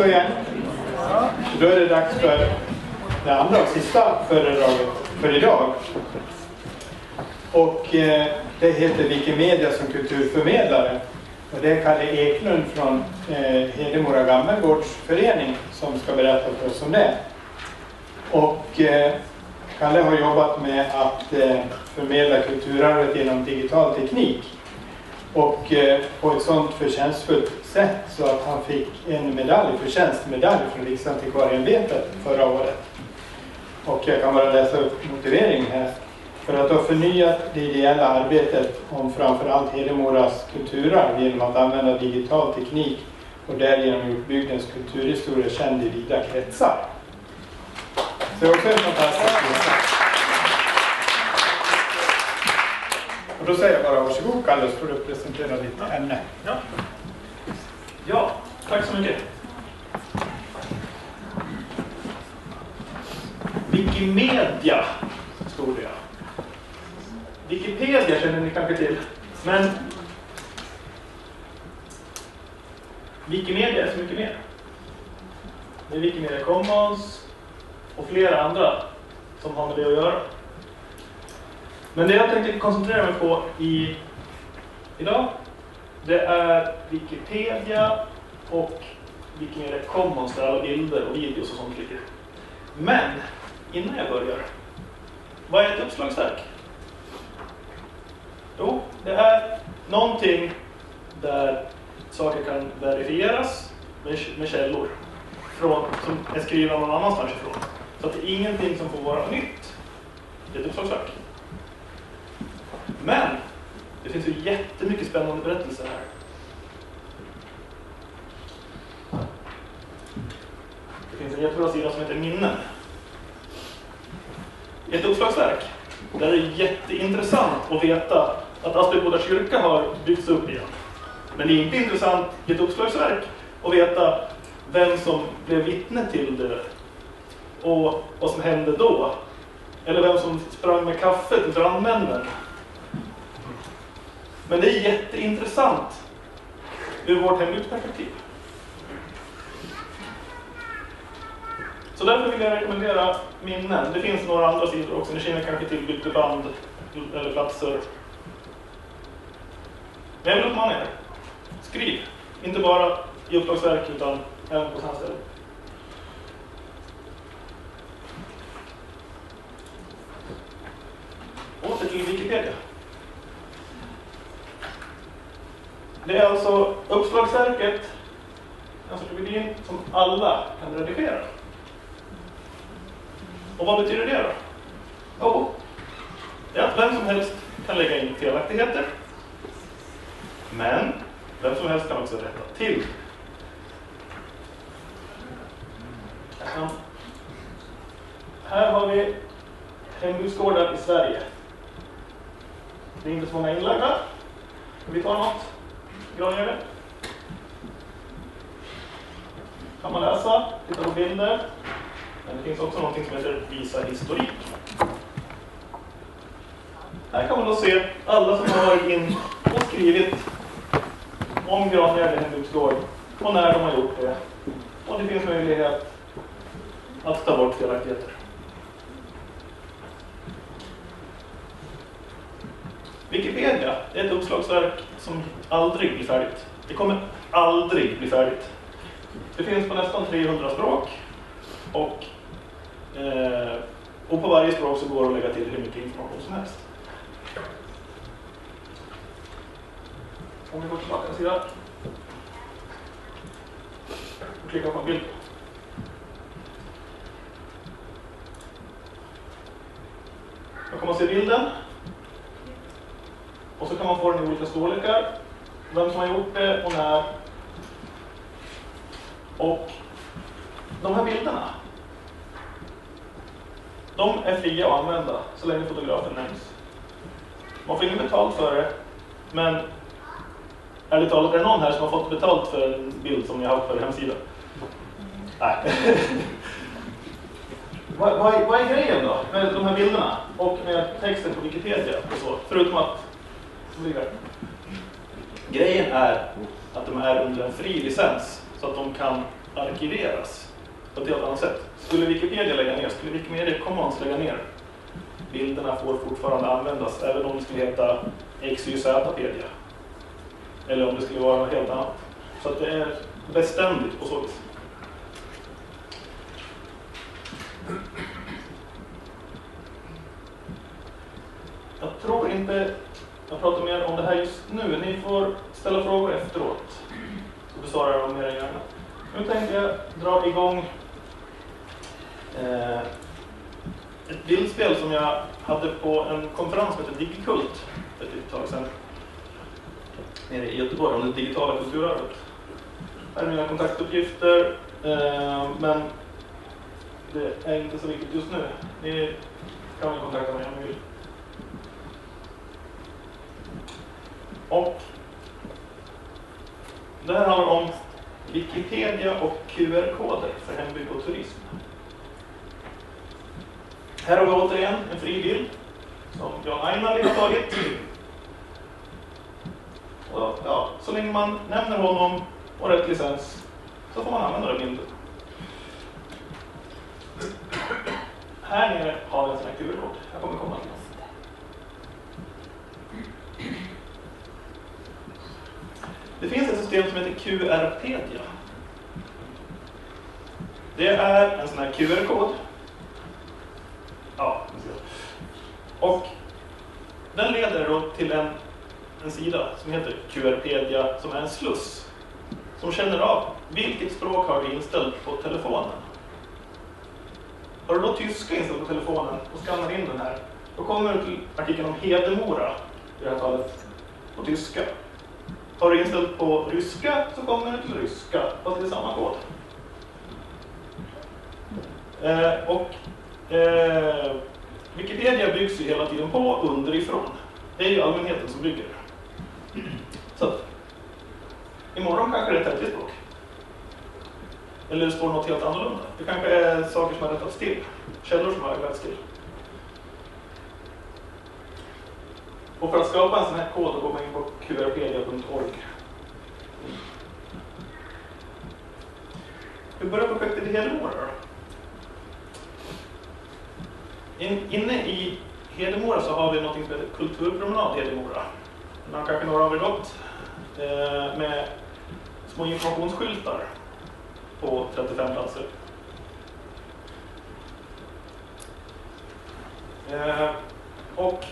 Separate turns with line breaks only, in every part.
Hallå igen. Då är det dags för det andra och sista föredraget för idag. Och det heter Wikimedia som kulturförmedlare. Och det är Kalle Eklund från Hedemora Gammelgårdsförening som ska berätta för oss om det. Och Kalle har jobbat med att förmedla kulturarvet genom digital teknik. Och på ett sådant förtjänstfullt sätt så att han fick en förtjänstmedalj från Riksantikvarieämbetet förra året. Och jag kan bara läsa upp motiveringen här. För att ha förnyat det ideella arbetet om framförallt Hedemoras kulturarv genom att använda digital teknik och därigenom gjort bygdens kulturhistoria känd i vida kretsar. Så det är också en fantastisk resa. Och då säger jag bara varsågod Kalle, så får du presentera ditt ämne.
Ja, tack så mycket. Wikimedia stod det. Wikipedia känner ni kanske till, men Wikimedia är så mycket mer. Det är Wikimedia Commons och flera andra som har med det att göra. Men det jag tänkte koncentrera mig på idag, det är Wikipedia och Wikimedia Commons där alla bilder och videos och sånt ligger. Men innan jag börjar, vad är ett uppslagsverk? Jo, det är någonting där saker kan verifieras med källor som är skrivna någon annanstans ifrån. Så att det är ingenting som får vara nytt. Det är ett uppslagsverk. Men det finns ju jättemycket spännande berättelser här. Det finns en jättebra sida som heter Minnen. I ett uppslagsverk där det är jätteintressant att veta att Aspeboda kyrka har byggts upp igen. Men det är inte intressant i ett uppslagsverk att veta vem som blev vittne till det och vad som hände då. Eller vem som sprang med kaffe till brandmännen. Men det är jätteintressant ur vårt hembygdsperspektiv. Så därför vill jag rekommendera Minnen. Det finns några andra sidor också. Ni känner kanske till bygdeband eller platser. Men jag vill uppmana er. Skriv. Inte bara i uppslagsverk utan även på sådana ställen. Åter till Wikipedia. Det är alltså uppslagsverket, encyklopedin, som alla kan redigera. Och vad betyder det då? Jo, det är att vem som helst kan lägga in felaktigheter. Men vem som helst kan också rätta till. Här har vi hembygdsgårdar i Sverige. Det är inte så många inlagda. Vi tar något. Granhjärde. Kan man läsa, titta på bilder. Men det finns också något som heter visa historik. Här kan man då se alla som har varit in och skrivit om Granhjärde hembygdsgård och när de har gjort det. Och det finns möjlighet att ta bort felaktigheter. Wikipedia är ett uppslagsverk som aldrig blir färdigt. Det kommer aldrig bli färdigt. Det finns på nästan 300 språk och på varje språk så går det att lägga till hur mycket information som helst. Om vi går tillbaka en sida och klickar på en bild. Då kan man se bilden. Och så kan man få den i olika storlekar. Vem som har gjort det och när. Och de här bilderna, de är fria att använda så länge fotografen nämns. Man får inget betalt för det. Men ärligt talat, är det någon här som har fått betalt för en bild som ni har haft på er hemsida? Nej. Vad är grejen då med de här bilderna och med texten på Wikipedia och så? Förutom att grejen är att de är under en fri licens så att de kan arkiveras på ett helt annat sätt. Skulle Wikipedia lägga ner, skulle Wikimedia Commons lägga ner, bilderna får fortfarande användas även om det skulle heta XYZ-pedia. Eller om det skulle vara något helt annat. Så att det är beständigt på så vis. Jag tror inte jag pratar mer om det här just nu. Ni får ställa frågor efteråt. Så besvarar jag dem mer gärna. Nu tänkte jag dra igång ett bildspel som jag hade på en konferens som heter Digikult för ett tag sedan. Nere i Göteborg om det digitala kulturarvet. Här är mina kontaktuppgifter, men det är inte så viktigt just nu. Ni kan väl kontakta mig om ni vill. Och det här handlar om Wikipedia och QR-koder för hembygd och turism. Här har vi återigen en fri bild som Jan Einar har tagit. Och ja, så länge man nämner honom och rätt licens så får man använda den bilden. Här nere har vi en sån här QR-kod. Jag kommer komma till oss. Det finns ett system som heter QRpedia. Det är en sån här QR-kod. Ja, och den leder då till en sida som heter QRpedia, som är en sluss som känner av vilket språk har du inställt på telefonen. Har du då tyska inställt på telefonen och skannar in den här, då kommer du till artikeln om Hedemora i det här fallet på tyska. Har du inställt på ryska så kommer du till ryska, fast det är samma kod. Wikipedia byggs ju hela tiden på underifrån. Det är ju allmänheten som bygger. Så imorgon kanske det är ett 30-språk. Eller det står något helt annorlunda. Det kanske är saker som har rättats till. Källor som har rättats till. Och för att skapa en sån här kod går man in på qrpedia.org. Hur börjar projektet i Hedemora då? Inne i Hedemora så har vi något som heter Kulturpromenad Hedemora. Den har kanske några av er gått med små informationsskyltar på 35 platser. Och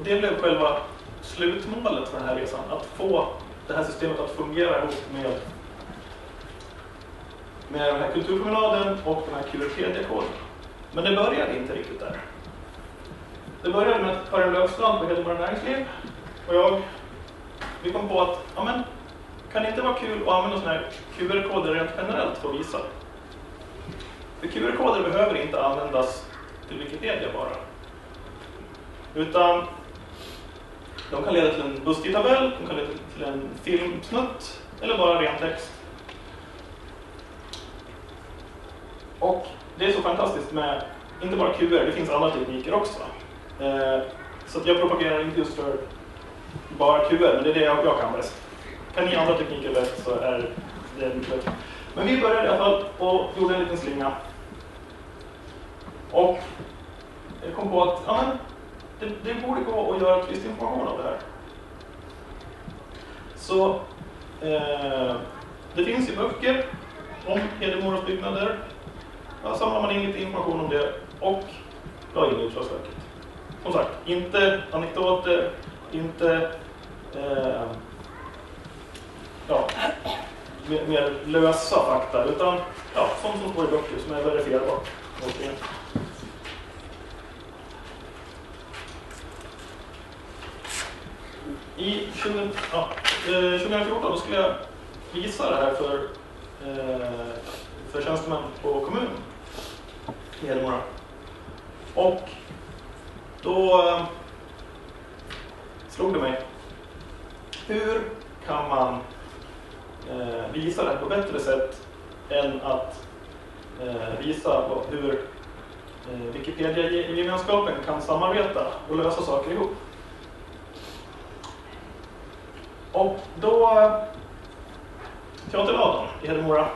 det blev själva slutmålet för den här resan, att få det här systemet att fungera ihop med den här kulturpromenaden och den här QRpedia-koden. Men det började inte riktigt där. Det började med att Karin Löfstrand på Hedemora Näringsliv och vi kom på att kan det inte vara kul att använda sådana här QR-koder rent generellt för att visa? För QR-koder behöver inte användas till Wikipedia bara. Utan de kan leda till en busstidtabell, de kan leda till en filmsnutt eller bara ren text. Och det är så fantastiskt med, inte bara QR, det finns andra tekniker också. Så att jag propagerar inte just för bara QR, men det är det jag kan bäst. Kan ni andra tekniker bäst så är det mycket. Men vi började i alla fall och gjorde en liten slinga. Och jag kom på att det borde gå att göra turistinformation av det här. Så det finns ju böcker om Hedemoras byggnader. Då samlar man in lite information om det och la in i Uppslagsverket. Som sagt, inte anekdoter, inte mer lösa fakta, utan sånt som står i böcker som är verifierbart. I 2014 då skulle jag visa det här för tjänstemän på kommunen i Hedemora. Och då slog det mig, hur kan man visa det här på bättre sätt än att visa hur Wikipedia-gemenskapen kan samarbeta och lösa saker ihop. Och då Teaterladan i Hedemora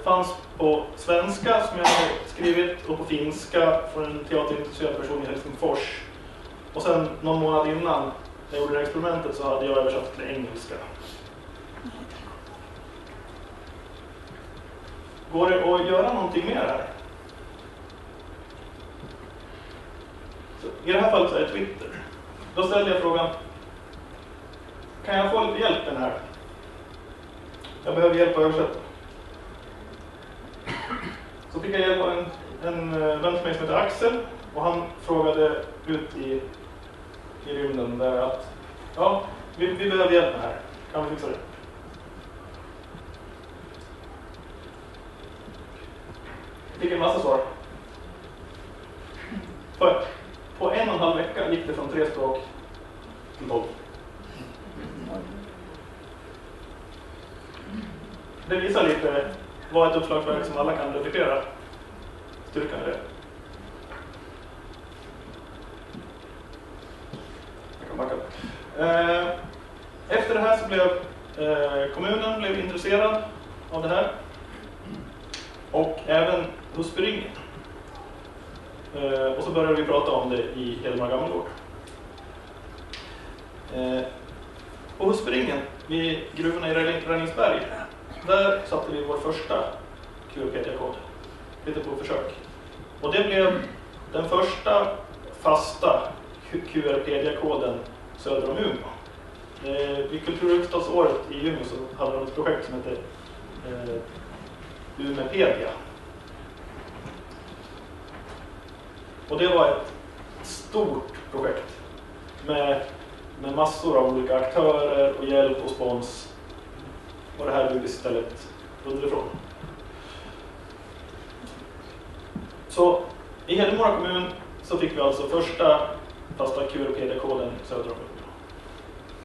fanns på svenska som jag har skrivit och på finska från en teaterintresserad person i Helsingfors. Och sen någon månad innan jag gjorde det experimentet så hade jag översatt till engelska. Går det att göra någonting mer här? Så, i det här fallet så är det Twitter. Då ställde jag frågan, kan jag få lite hjälp med den här? Jag behöver hjälp att översätta. Så fick jag hjälp av en vän till mig som heter Axel. Och han frågade ut i rymden där att ja, vi behöver hjälp med det här. Kan vi fixa det? Jag fick en massa svar. På 1,5 vecka gick det från 3 språk till 12. Det visar lite vad ett uppslagsverk som alla kan replikera. Styrkan i det. Jag kan backa. Efter det här så blev kommunen intresserad av det här. Och även Husbyringen. Och så började vi prata om det i Hedemora Gammelgård. På Husbyringen, vid gruvorna i Ränningsberg, där satte vi vår första QRPedia-kod. Lite på försök. Och det blev den första fasta QRPedia-koden söder om Umeå. Vid kulturhuvudstadsåret i Umeå så hade de ett projekt som heter Umepedia. Och det var ett stort projekt med massor av olika aktörer och hjälp och spons. Och det här byggdes istället underifrån. Så i Hedemora kommun så fick vi alltså första fasta QRPedia-koden söder om Umeå.